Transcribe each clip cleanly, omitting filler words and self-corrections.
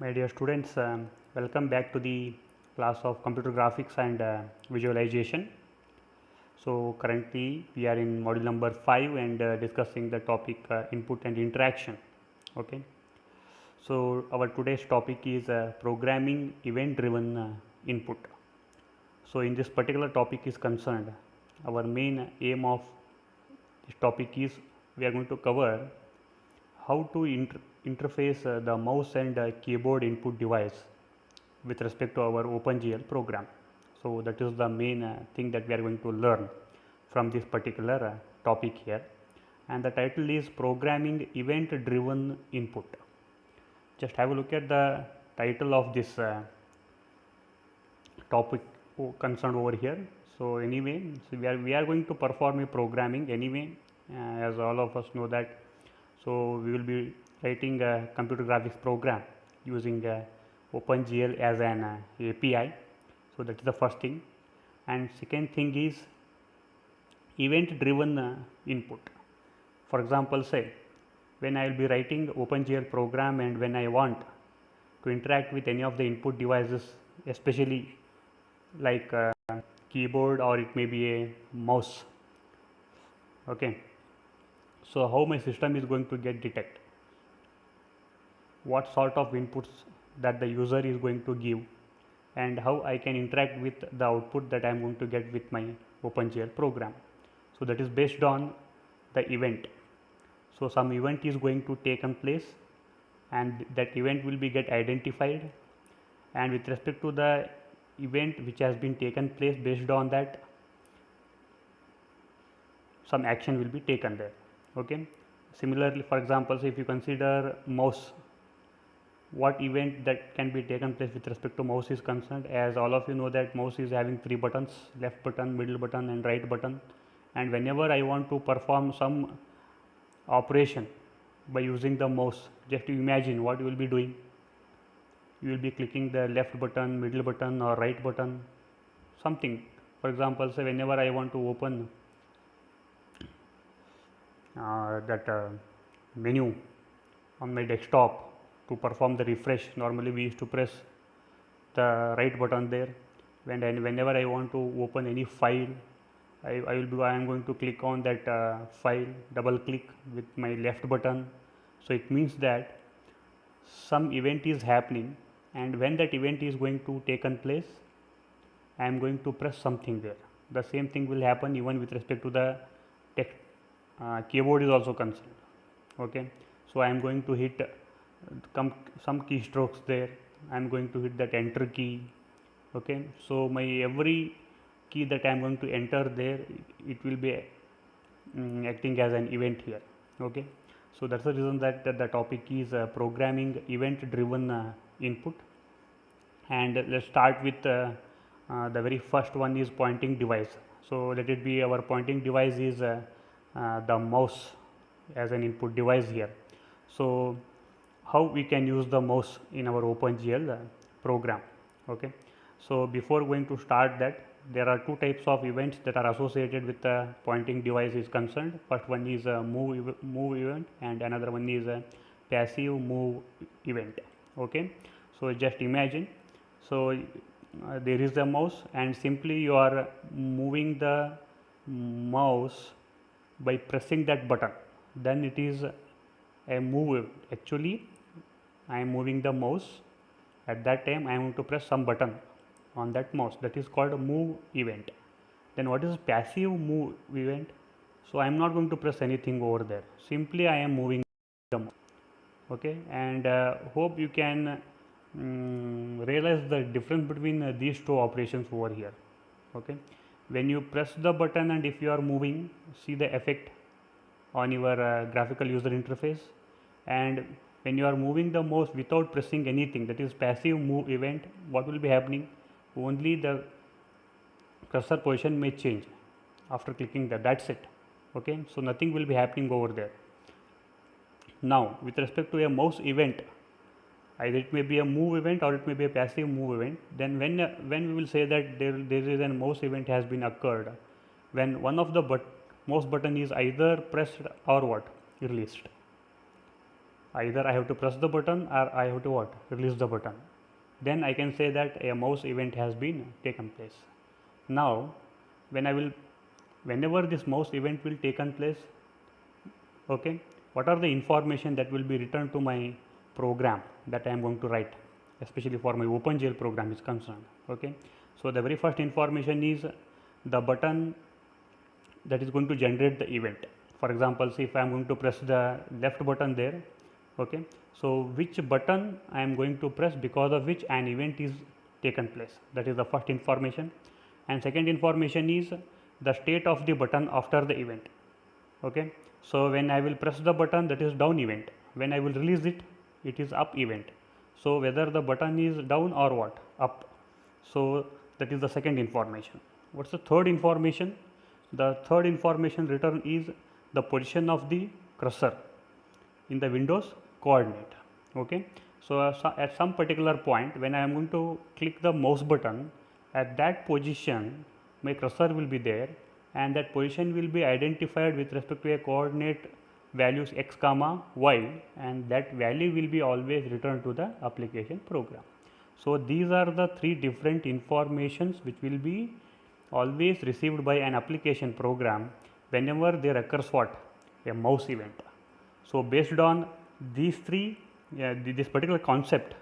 My dear students, welcome back to the class of computer graphics and visualization. So currently we are in module number 5 and discussing the topic input and interaction. Okay. So our today's topic is programming event driven input. So in this particular topic is concerned, our main aim of this topic is we are going to cover how to interface the mouse and keyboard input device with respect to our OpenGL program. So that is the main thing that we are going to learn from this particular topic here, and the title is programming event driven input. Just have a look at the title of this topic concerned over here. So anyway, so we are going to perform a programming anyway, as all of us know that. So we will be writing a computer graphics program using OpenGL as an API. So that is the first thing, and second thing is event driven input. For example, say when I will be writing OpenGL program and when I want to interact with any of the input devices, especially like keyboard or it may be a mouse. Okay, so how my system is going to detect what sort of inputs that the user is going to give and how I can interact with the output that I am going to get with my OpenGL program. So that is based on the event. So some event is going to take place and that event will be get identified, and with respect to the event which has been taken place, based on that some action will be taken there. Okay. Similarly, for example, if you consider mouse, what event that can be taken place with respect to mouse is concerned, as all of you know that mouse is having 3 buttons, left button, middle button and right button, and whenever I want to perform some operation by using the mouse, just to imagine what you will be doing. You will be clicking the left button, middle button or right button, something. For example, say whenever I want to open that menu on my desktop to perform the refresh, normally we used to press the right button there. Whenever I want to open any file, I am going to click on that file, double click with my left button. So it means that some event is happening, and when that event is going to taken place, I am going to press something there. The same thing will happen even with respect to the text. Keyboard is also concerned. Okay, so I am going to hit some keystrokes there. I am going to hit that enter key. Okay, so my every key that I am going to enter there, it will be acting as an event here. Okay, so that's the reason that the topic is programming event driven input. And let's start with the very first one is pointing device. So let it be our pointing device is the mouse as an input device here. So how we can use the mouse in our OpenGL program. Okay, so before going to start that, there are two types of events that are associated with the pointing device is concerned. First one is a move event and another one is a passive move event. Okay, so just imagine, so there is a mouse and simply you are moving the mouse by pressing that button, then it is a move. Actually I am moving the mouse, at that time I am going to press some button on that mouse, that is called a move event. Then what is passive move event? So I am not going to press anything over there, simply I am moving the mouse. Okay, and hope you can realize the difference between these two operations over here. Okay, when you press the button and if you are moving, see the effect on your graphical user interface, and when you are moving the mouse without pressing anything, that is passive move event, what will be happening? Only the cursor position may change after clicking that, that's it. Okay, so nothing will be happening over there. Now with respect to a mouse event, either it may be a move event or it may be a passive move event. Then when we will say that there is a mouse event has been occurred, when one of the mouse button is either pressed or what, released. either I have to press the button or I have to what, release the button. Then I can say that a mouse event has been taken place. Now whenever this mouse event will taken place, okay, what are the information that will be returned to my program that I am going to write, especially for my OpenGL program is concerned. Okay, so the very first information is the button that is going to generate the event. For example, see if I am going to press the left button there, okay, so which button I am going to press because of which an event is taken place, that is the first information. And second information is the state of the button after the event. Okay, so when I will press the button, that is down event, when I will release it, it is up event. So whether the button is down or what, up. So that is the second information. What's the third information? The third information returned is the position of the cursor in the Windows coordinate. Okay, so at some particular point when I am going to click the mouse button, at that position my cursor will be there, and that position will be identified with respect to a coordinate values x comma y, and that value will be always returned to the application program. So these are the three different informations which will be always received by an application program whenever there occurs what, a mouse event. So based on these three, this particular concept,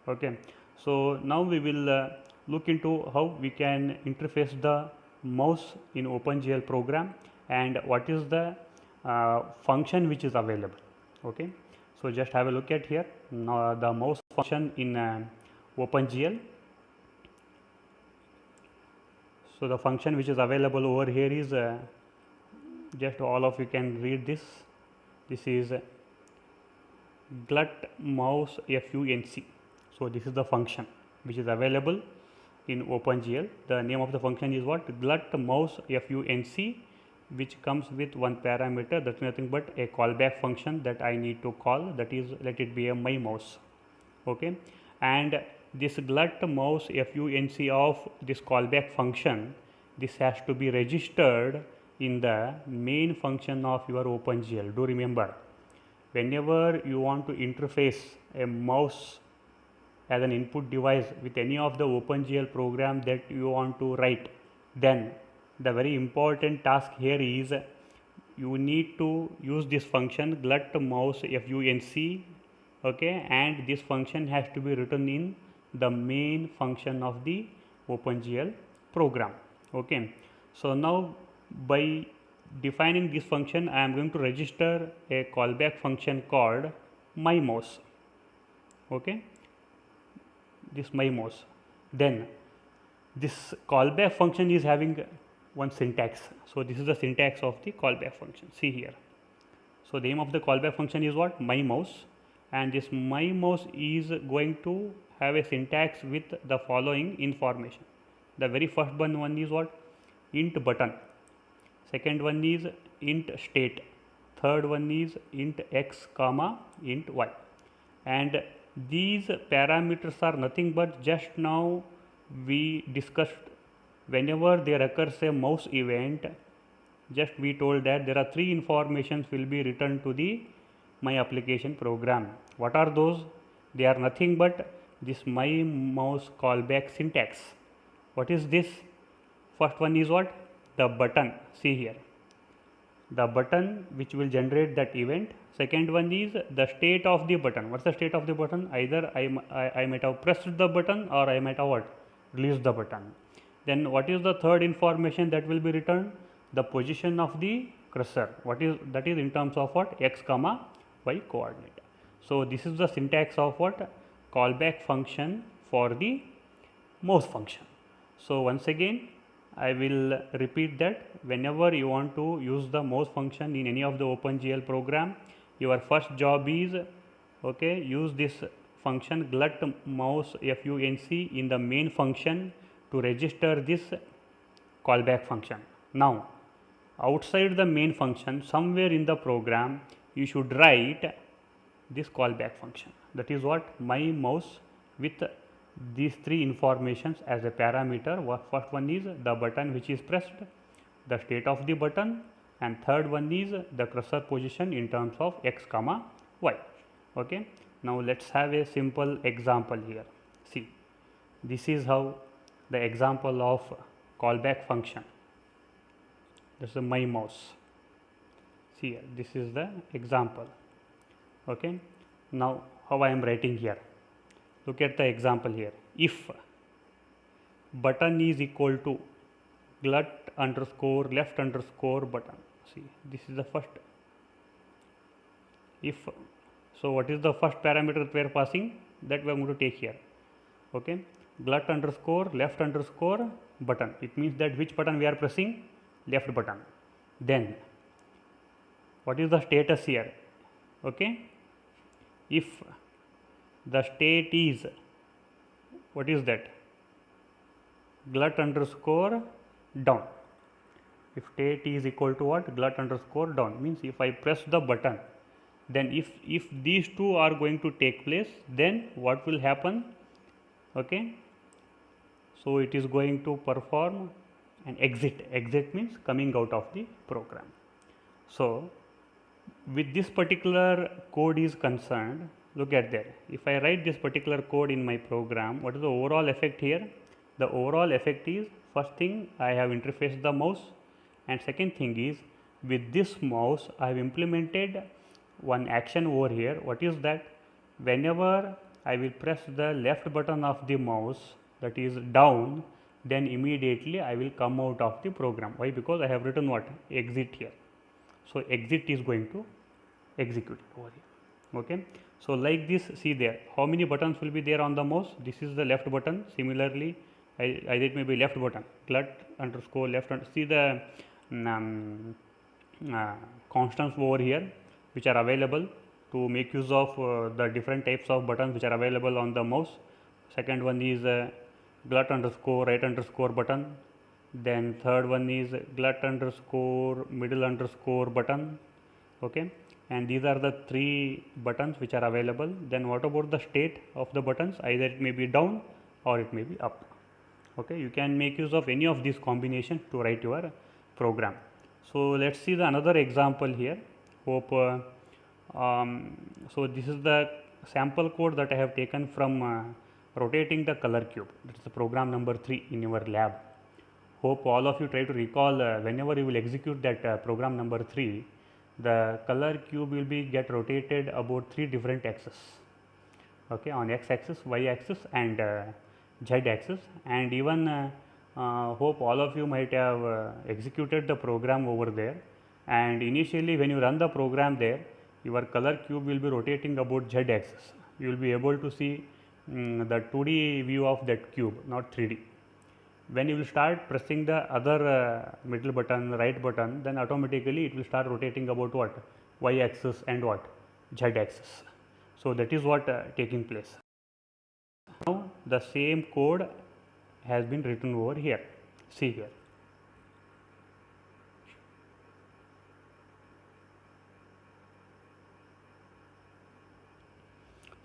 okay, so now we will look into how we can interface the mouse in OpenGL program and what is the function which is available. Okay, so just have a look at here. Now the mouse function in OpenGL. So the function which is available over here is just all of you can read this. This is glut mouse func. So this is the function which is available in OpenGL. The name of the function is what, glut mouse func, which comes with one parameter, that is nothing but a callback function that I need to call, that is, let it be a my mouse. Okay, and this glut mouse func of this callback function, this has to be registered in the main function of your OpenGL. Do remember, whenever you want to interface a mouse as an input device with any of the OpenGL program that you want to write, then the very important task here is you need to use this function glut mouse func, okay, and this function has to be written in the main function of the OpenGL program. Okay, so now by defining this function, I am going to register a callback function called my mouse. Okay, this my mouse. Then this callback function is having one syntax. So this is the syntax of the callback function. See here. So the name of the callback function is what, my mouse, and this my mouse is going to have a syntax with the following information. The very first one is what, int button. Second one is int state. Third one is int x comma int y. And these parameters are nothing but just now we discussed, whenever there occurs a mouse event, just we told that there are three informations will be returned to the my application program. What are those? They are nothing but this my mouse callback syntax. What is this? First one is what, the button. See here, the button which will generate that event. Second one is the state of the button. What's the state of the button? Either I might have pressed the button or I might have what, released the button. Then what is the third information that will be returned? The position of the cursor. What is that? Is in terms of what, x comma y coordinate. So this is the syntax of what, callback function for the mouse function. So once again I will repeat that whenever you want to use the mouse function in any of the OpenGL program, your first job is, okay, use this function glut mouse func in the main function to register this callback function. Now outside the main function, somewhere in the program, you should write this callback function, that is what, my mouse, with these three informations as a parameter. First one is the button which is pressed, the state of the button, and third one is the cursor position in terms of x comma y. Okay, now let's have a simple example here. See, this is how the example of callback function. This is my mouse. See here, this is the example. Okay, now how I am writing here. Look at the example here. If button is equal to glut underscore left underscore button. See, this is the first. If so, what is the first parameter that we are passing? That we are going to take here. Okay, glut underscore left underscore button. It means that which button we are pressing? Left button. Then what is the status here? Okay, if the state is, what is that? Glut underscore down. If state is equal to what? Glut underscore down, means if I press the button, then if these two are going to take place, then what will happen? Okay, so it is going to perform an exit. Exit means coming out of the program. So with this particular code is concerned, look at that. If I write this particular code in my program, what is the overall effect here? The overall effect is, first thing, I have interfaced the mouse, and second thing is, with this mouse I have implemented one action over here. What is that? Whenever I will press the left button of the mouse, that is down, then immediately I will come out of the program. Why? Because I have written what? Exit here. So exit is going to execute over here. Okay, so like this, see there, how many buttons will be there on the mouse? This is the left button. Similarly, either it may be left button, glut underscore left. See the constants over here which are available to make use of the different types of buttons which are available on the mouse. Second one is glut underscore right underscore button. Then third one is glut underscore middle underscore button. Okay, and these are the three buttons which are available. Then what about the state of the buttons? Either it may be down or it may be up. Okay, you can make use of any of these combinations to write your program. So let's see the another example here. Hope so this is the sample code that I have taken from rotating the color cube. That is the program number 3 in your lab. Hope all of you try to recall whenever you will execute that program number 3, the color cube will be get rotated about 3 different axes. Okay, on x axis, y axis and z axis, and even hope all of you might have executed the program over there, and initially when you run the program there, your color cube will be rotating about z axis. You will be able to see the 2D view of that cube, not 3D. When you will start pressing the other middle button, right button, then automatically it will start rotating about what? Y axis and what? Z axis. So that is what taking place. Now the same code has been written over here. See here.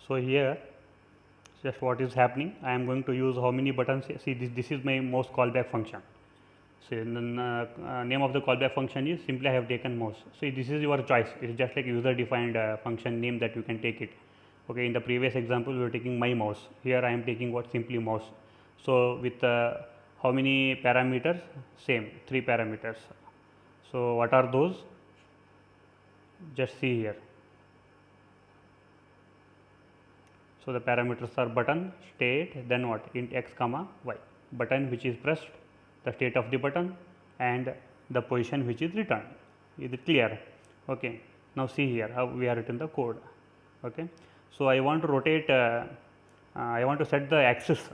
So here, just what is happening, I am going to use how many buttons. See, this is my mouse callback function. So the name of the callback function is simply I have taken mouse. See, this is your choice. It is just like user defined function name that you can take it. Okay, in the previous example we were taking my mouse. Here I am taking what? Simply mouse. So with how many parameters? Same, 3 parameters. So what are those? Just see here. So the parameters are button, state, then what? Int x comma y. Button which is pressed, the state of the button, and the position which is returned. Is it clear? Okay. Now see here how we have written the code. Okay. So I want to rotate. I want to set the axis.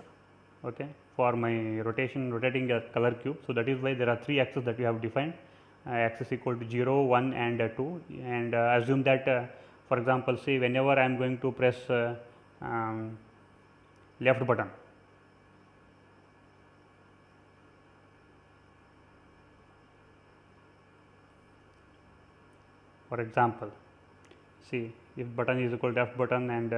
Okay, for my rotating a color cube. So that is why there are 3 axes that we have defined. Axis equal to 0, 1, and 2. And assume that, for example, say whenever I am going to press left button, for example, see if button is equal to left button and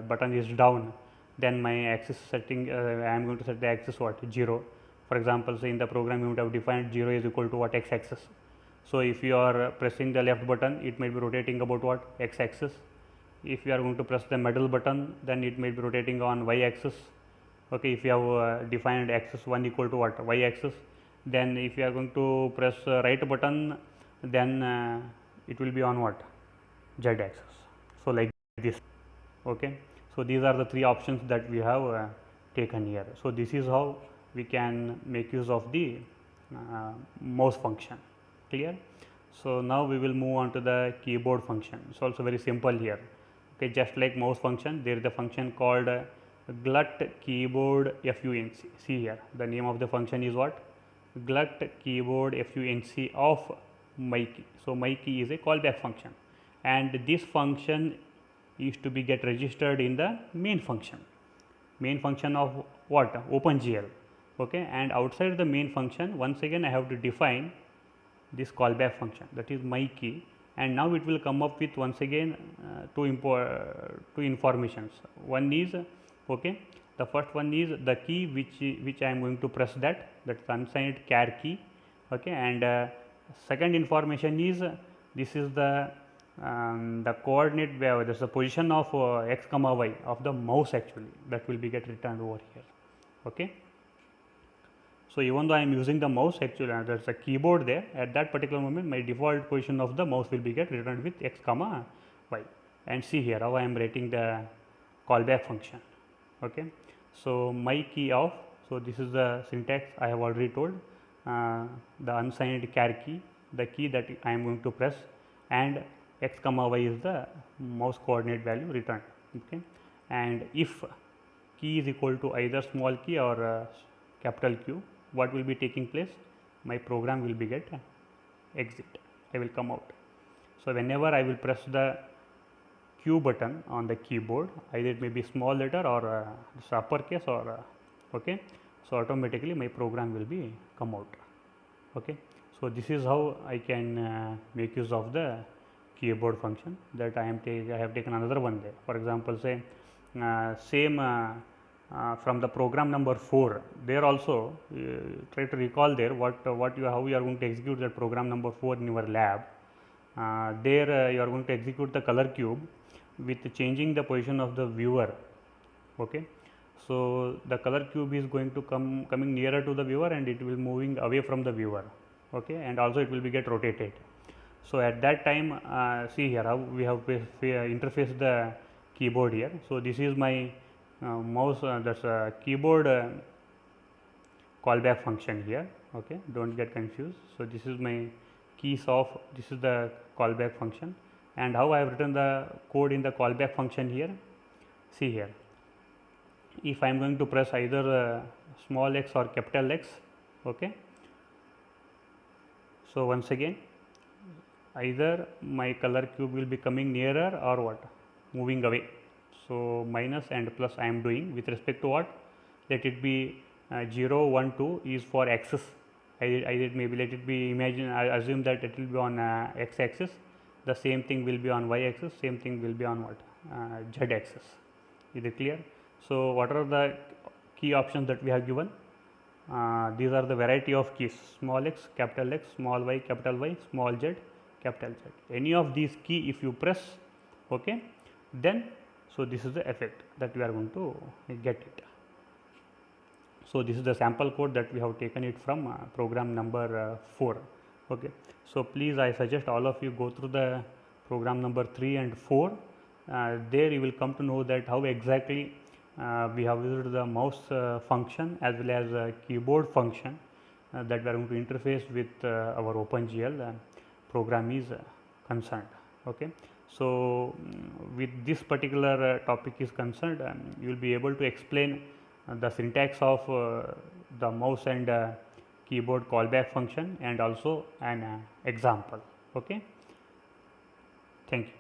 button is down, then my axis setting, I am going to set the axis what? 0. For example, say in the program you would have defined 0 is equal to what? X axis. So if you are pressing the left button, it might be rotating about what? X axis. if you are going to press the middle button, then it may be rotating on y axis. Okay, if you have defined axis 1 equal to what, y axis, then if you are going to press right button, then it will be on what, z axis. So like this. Okay, so these are the three options that we have taken here. So this is how we can make use of the mouse function. Clear? So now we will move on to the keyboard function. It's also very simple here. Okay, just like mouse function, there is a function called glut keyboard func. See here, the name of the function is what, glut keyboard func of myKey. So myKey is a callback function, and this function is to be get registered in the main function of what, OpenGL. Okay, and outside the main function, once again I have to define this callback function, that is myKey, and now it will come up with once again two informations. One is, okay, the first one is the key which I am going to press, that's unsigned char key. Okay, and second information is this is the coordinate, where there is the position of x comma y of the mouse actually, that will be get returned over here. Okay. So even though I am using the mouse, actually there is a keyboard there, at that particular moment my default position of the mouse will be get returned with x comma y. And see here how I am writing the callback function. Okay. So myKey of, so this is the syntax I have already told, the unsigned char key, the key that I am going to press, and x comma y is the mouse coordinate value returned. Okay. And if key is equal to either small key or capital Q, what will be taking place? My program will be get exit. I will come out. So whenever I will press the Q button on the keyboard, either it may be small letter or uppercase or okay, so automatically my program will be come out. Okay, so this is how I can make use of the keyboard function that I have taken another one there. For example, say same from the program number 4, there also try to recall there how you are going to execute that program number 4 in your lab. There you are going to execute the color cube with changing the position of the viewer. Okay, so the color cube is going to coming nearer to the viewer, and it will moving away from the viewer. Okay, and also it will be get rotated. So at that time, see here how we have interfaced the keyboard here. So this is my mouse, that's a keyboard callback function here. Okay, don't get confused. So this is my keys of, this is the callback function, and how I have written the code in the callback function here. See here, if I am going to press either small x or capital X. Okay, so once again, either my color cube will be coming nearer or what, moving away. So minus and plus I am doing with respect to what, let it be 0, 1, 2 is for axis. Maybe let it be, I assume that it will be on x axis, the same thing will be on y axis, same thing will be on what, z axis. Is it clear? So what are the key options that we have given? These are the variety of keys: small x, capital X, small y, capital Y, small z, capital Z. Any of these key if you press, okay, then so this is the effect that we are going to get it. So this is the sample code that we have taken it from program number 4. Okay, so please, I suggest all of you go through the program number 3 and 4. There you will come to know that how exactly we have used the mouse function as well as keyboard function that we are going to interface with our OpenGL program is concerned. Okay, so with this particular topic is concerned, you will be able to explain the syntax of the mouse and keyboard callback function, and also an example. Okay, thank you.